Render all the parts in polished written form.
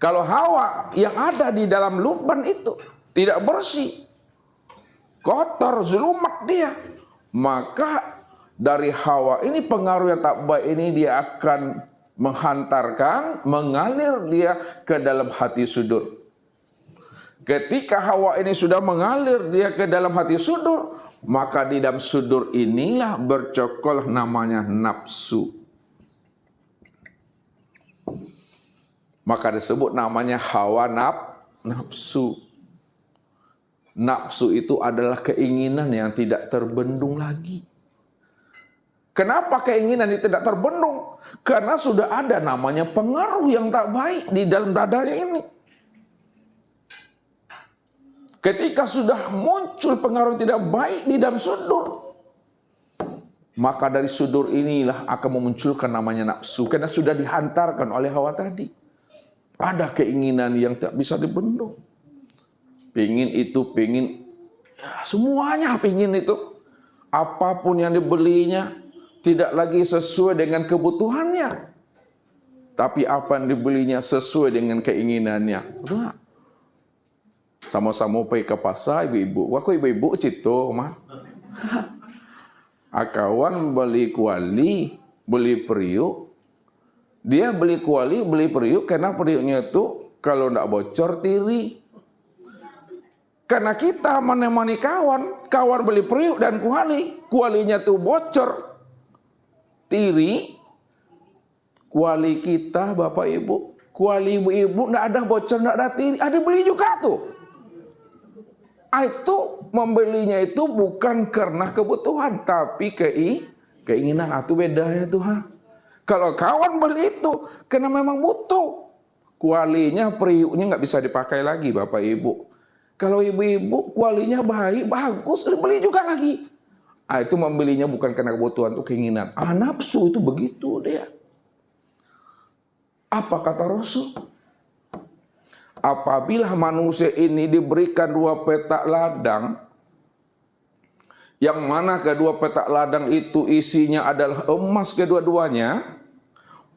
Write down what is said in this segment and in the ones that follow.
Kalau Hawa yang ada di dalam lubang itu tidak bersih, kotor, zulumat dia, maka dari Hawa ini pengaruh yang tak baik ini dia akan menghantarkan, mengalir dia ke dalam hati sudur. Ketika Hawa ini sudah mengalir dia ke dalam hati sudur, maka di dalam sudur inilah bercokol namanya nafsu. Maka disebut namanya hawa nafsu. Nafsu itu adalah keinginan yang tidak terbendung lagi. Kenapa keinginan itu tidak terbendung? Karena sudah ada namanya pengaruh yang tak baik di dalam dadanya ini. Ketika sudah muncul pengaruh tidak baik di dalam sudur, maka dari sudur inilah akan memunculkan namanya nafsu. Karena sudah dihantarkan oleh hawa tadi. Ada keinginan yang tak bisa dibendung. Pingin itu, pingin, ya, semuanya pingin itu. Apapun yang dibelinya tidak lagi sesuai dengan kebutuhannya. Tapi apa yang dibelinya sesuai dengan keinginannya. Udah. Sama-sama pergi ke pasar ibu-ibu. Wah, kok ibu-ibu cito, mah. Akawan beli kuali, beli periuk. Dia beli kuali, beli periuk, karena periuknya itu kalau tidak bocor tiri. Karena kita menemani kawan beli periuk dan kuali, kualinya tuh bocor tiri. Kuali kita bapak ibu, kuali ibu-ibu tidak ada bocor, tidak ada tiri, ada beli juga tuh. Itu membelinya itu bukan karena kebutuhan, tapi keinginan. Itu bedanya tuh. Kalau kawan beli itu karena memang butuh. Kualinya, periuknya nggak bisa dipakai lagi bapak ibu. Kalau ibu-ibu kualinya baik, bagus, beli juga lagi. Itu membelinya bukan karena kebutuhan, itu keinginan. Nafsu itu begitu dia. Apa kata Rasul? Apabila manusia ini diberikan dua petak ladang, yang mana kedua petak ladang itu isinya adalah emas kedua-duanya,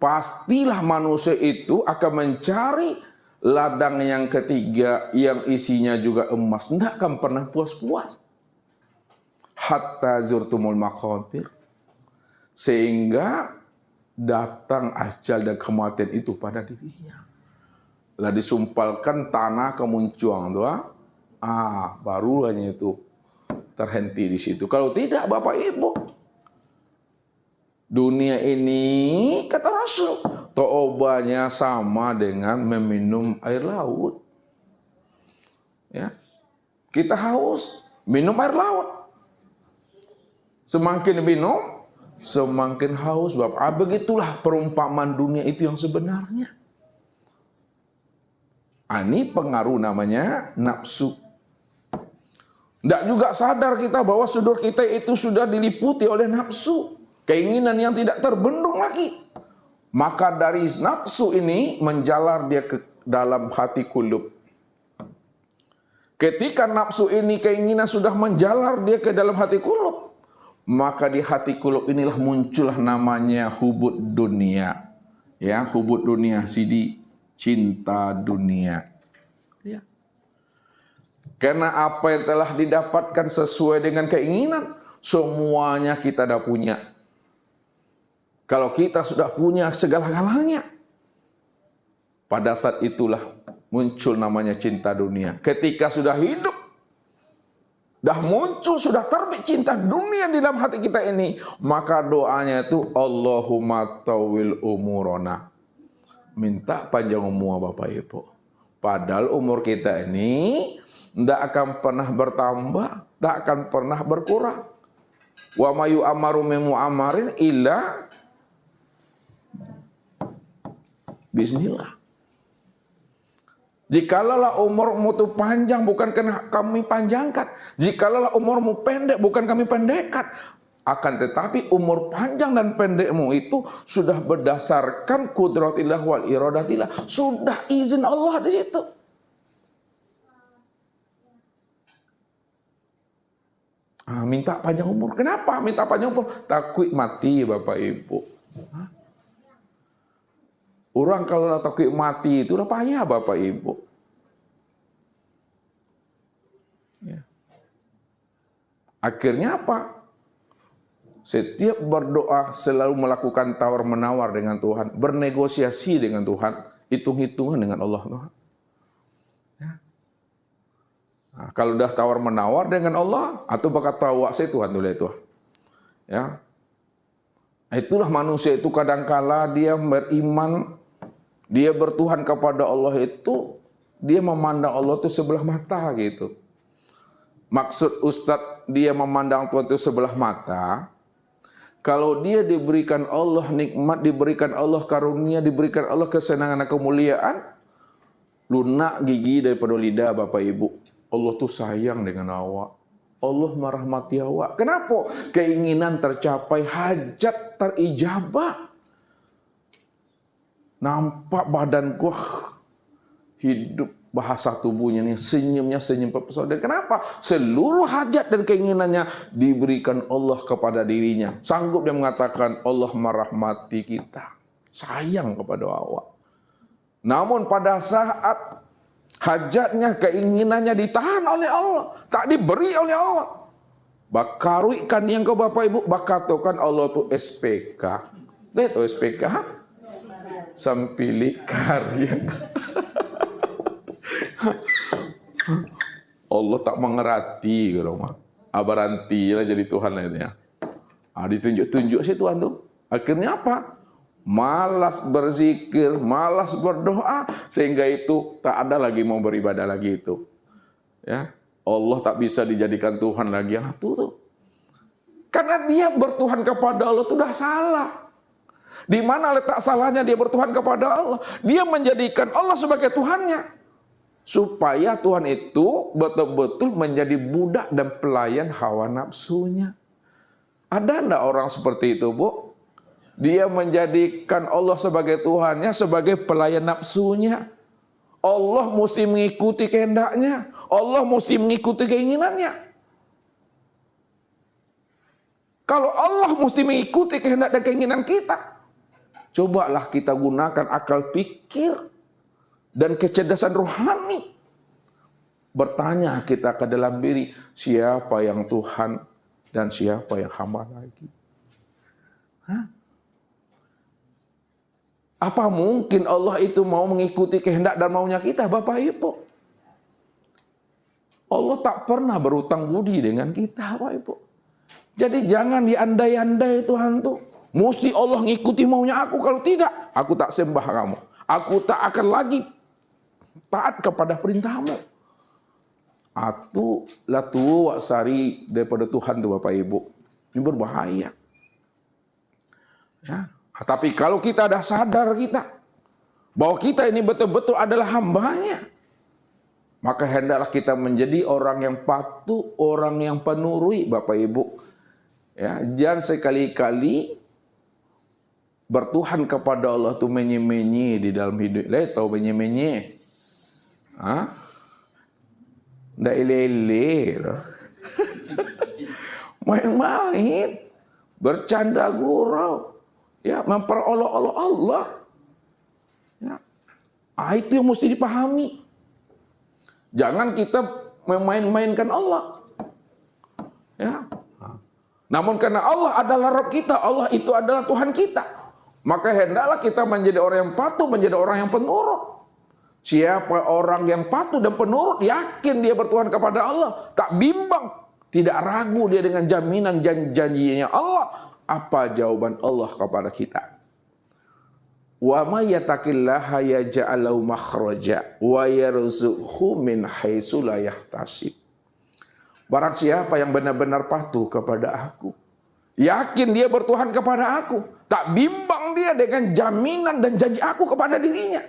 pastilah manusia itu akan mencari ladang yang ketiga yang isinya juga emas. Tidak akan pernah puas-puas. Hatta zurtumul maqabir. Sehingga datang ajal dan kematian itu pada dirinya. Lah disumpalkan tanah kemuncuang tuh. Baru hanya itu terhenti di situ. Kalau tidak bapak ibu, dunia ini kata Rasul, toobanya sama dengan meminum air laut. Ya, kita haus, minum air laut. Semakin minum, semakin haus bapak. Begitulah perumpamaan dunia itu yang sebenarnya. Ini pengaruh namanya nafsu. Tidak juga sadar kita bahwa sudur kita itu sudah diliputi oleh nafsu. Keinginan yang tidak terbendung lagi. Maka dari nafsu ini menjalar dia ke dalam hati kulub. Ketika nafsu ini keinginan sudah menjalar dia ke dalam hati kulub, maka di hati kulub inilah muncullah namanya hubud dunia. Ya, hubud dunia, sidi, cinta dunia. Ya. Karena apa yang telah didapatkan sesuai dengan keinginan, semuanya kita dah punya. Kalau kita sudah punya segala-galanya, pada saat itulah muncul namanya cinta dunia. Ketika sudah hidup, dah muncul, sudah terbit cinta dunia di dalam hati kita ini, maka doanya itu Allahumma tawil umurona. Minta panjang umur bapak ibu. Padahal umur kita ini tidak akan pernah bertambah, tidak akan pernah berkurang. Wa mayu amaru memu amarin illa bismillah. Jikalau umurmu itu panjang bukan karena kami panjangkan. Jikalau umurmu pendek bukan kami pendekkan. Akan tetapi umur panjang dan pendekmu itu sudah berdasarkan kudratillah wal iradatillah. Sudah izin Allah di situ. Minta panjang umur. Kenapa minta panjang umur? Takut mati bapak ibu. Orang kalau udah takut mati itu udah payah Bapak Ibu. Ya. Akhirnya apa? Setiap berdoa selalu melakukan tawar-menawar dengan Tuhan, bernegosiasi dengan Tuhan, hitung-hitungan dengan Allah. Ya. Nah, kalau udah tawar-menawar dengan Allah, atau bakat tawa saya Tuhan dulu itu. Ya. Itulah manusia itu kadangkala dia beriman, dia bertuhan kepada Allah itu, dia memandang Allah itu sebelah mata gitu. Maksud Ustadz dia memandang Tuhan itu sebelah mata, kalau dia diberikan Allah nikmat, diberikan Allah karunia, diberikan Allah kesenangan dan kemuliaan, lunak gigi daripada lidah Bapak Ibu. Allah tuh sayang dengan awak. Allah merahmati awak. Kenapa? Keinginan tercapai, hajat terijabah. Nampak badanku hidup, bahasa tubuhnya nih, senyumnya senyum pesona. Dan kenapa? Seluruh hajat dan keinginannya diberikan Allah kepada dirinya. Sanggup dia mengatakan Allah merahmati kita, sayang kepada awak. Namun pada saat hajatnya, keinginannya ditahan oleh Allah, tak diberi oleh Allah, bakaruikan yang ke Bapak Ibu, bakatokan Allah tuh SPK. Itu SPK sampilik karya. Allah tak mengerti gitu mah. Abaranti lah jadi Tuhan ya. Ditunjuk-tunjuk sih Tuhan tuh. Akhirnya apa? Malas berzikir, malas berdoa, sehingga itu tak ada lagi mau beribadah lagi itu. Ya, Allah tak bisa dijadikan Tuhan lagi yang itu tuh. Karena dia bertuhan kepada Allah itu sudah salah. Di mana letak salahnya dia bertuhan kepada Allah? Dia menjadikan Allah sebagai Tuhannya. Supaya Tuhan itu betul-betul menjadi budak dan pelayan hawa nafsunya. Ada enggak orang seperti itu, Bu? Dia menjadikan Allah sebagai Tuhannya, sebagai pelayan nafsunya. Allah mesti mengikuti kehendaknya. Allah mesti mengikuti keinginannya. Kalau Allah mesti mengikuti kehendak dan keinginan kita, cobalah kita gunakan akal pikir dan kecerdasan rohani. Bertanya kita ke dalam diri, siapa yang Tuhan dan siapa yang hamba lagi? Hah? Apa mungkin Allah itu mau mengikuti kehendak dan maunya kita, Bapak Ibu? Allah tak pernah berutang budi dengan kita, Bapak Ibu. Jadi jangan diandai-andai Tuhan tuh. Mesti Allah ngikuti maunya aku, kalau tidak, aku tak sembah kamu. Aku tak akan lagi taat kepada perintahmu. Atau latu waksari daripada Tuhan tuh Bapak Ibu. Ini berbahaya. Ya. Tapi kalau kita dah sadar kita bahwa kita ini betul-betul adalah hambanya, maka hendaklah kita menjadi orang yang patuh, orang yang penurut Bapak Ibu. Ya, jangan sekali-kali bertuhan kepada Allah tuh menye-menye di dalam hidup. Lah tahu menye-menye. Hah? Ndak ele-ele. Main-main, bercanda gurau. Ya, memperolok-olok Allah. Ya. Itu yang mesti dipahami. Jangan kita memain-mainkan Allah. Ya. Namun karena Allah adalah Rabb kita, Allah itu adalah Tuhan kita, maka hendaklah kita menjadi orang yang patuh, menjadi orang yang penurut. Siapa orang yang patuh dan penurut, yakin dia bertuhan kepada Allah, tak bimbang, tidak ragu dia dengan jaminan janjinya Allah. Apa jawaban Allah kepada kita? Wa may yattaqillaha yaj'al lahu makhraja wa yarzuqhu min haitsu la yahtasib. Barang siapa yang benar-benar patuh kepada aku, yakin dia bertuhan kepada aku, tak bimbang dia dengan jaminan dan janji aku kepada dirinya.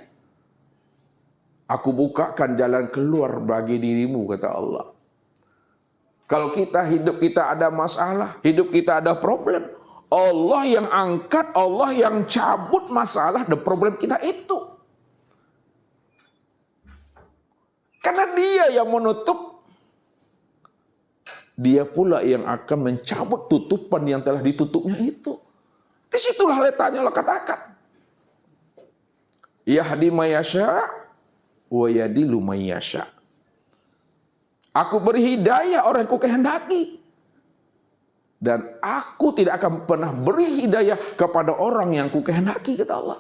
Aku bukakan jalan keluar bagi dirimu, kata Allah. Kalau hidup kita ada masalah, hidup kita ada problem, Allah yang angkat, Allah yang cabut masalah dan problem kita itu. Karena dia yang menutup, dia pula yang akan mencabut tutupan yang telah ditutupnya itu. Disitulah letaknya, Allah katakan. Yahdi mayasya wa yadilu mayasya. Aku beri hidayah orang yang ku kehendaki. Dan aku tidak akan pernah beri hidayah kepada orang yang ku kehendaki, kata Allah.